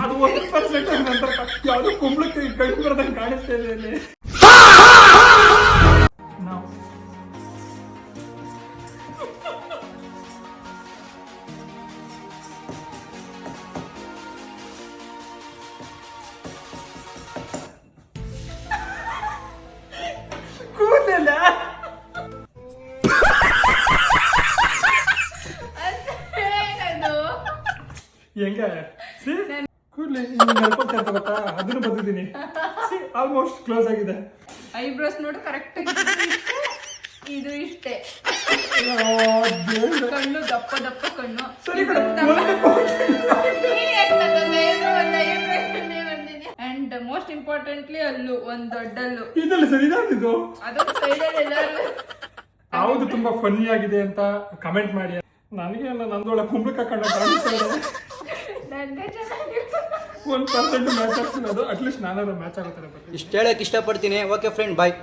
ಅದು 1% ನಂತರ ಯಾವ್ದು ಕುಂಬಳಕ್ಕೆ ಕಡಿಮೆ ಬರೋದಂಗೆ ಕಾಣಿಸ್ತಾ ಇದೆ ಇಲ್ಲಿ. ನಾವು ಕೂದಲ ಹೆಂಗೆ ಕೂದಲು ನಡ್ಕೊತಾ ಇರ್ತ ಗೊತ್ತಾ, ಅದನ್ನು ಬಂದಿದ್ದೀನಿ. ಆಲ್ಮೋಸ್ಟ್ ಕ್ಲೋಸ್ ಆಗಿದೆ. ಐಬ್ರೋಸ್ ನೋಡು ಕರೆಕ್ಟ್ ಇದು ಇಷ್ಟೇ. ಕಣ್ಣು ದಪ್ಪ ದಪ್ಪ ಕಣ್ಣು. ಅಂಡ್ ಮೋಸ್ಟ್ ಇಂಪಾರ್ಟೆಂಟ್ಲಿ ಅಲ್ಲು ಒಂದ್ ದೊಡ್ಡಲ್ಲು ಇದಲ್ಲ ಸರ್, ಇದಾಗಿದ್ದು ಅದೊಂದು ಸೈಡಲ್ಲಿ ಎಲ್ಲರೂ ಯಾವುದು ತುಂಬಾ ಫನ್ನಿ ಆಗಿದೆ ಅಂತ ಕಮೆಂಟ್ ಮಾಡಿ. ನನಗೆ ನಂದೊಳಗೆ ಕುಂಬಳಕ್ಕೆ ಹಾಕೊಂಡ ನಂಗೆ ಚೆನ್ನಾಗಿ 1% ಮ್ಯಾಚ್ ಆಗ್ತಿರೋದು. ಅಟ್ಲೀಸ್ಟ್ ನಾನಾದ್ರೂ ಮ್ಯಾಚ್ ಆಗುತ್ತಾರೆ. ಇಷ್ಟು ಹೇಳಕ್ ಇಷ್ಟಪಡ್ತೀನಿ. ಓಕೆ ಫ್ರೆಂಡ್, ಬಾಯ್.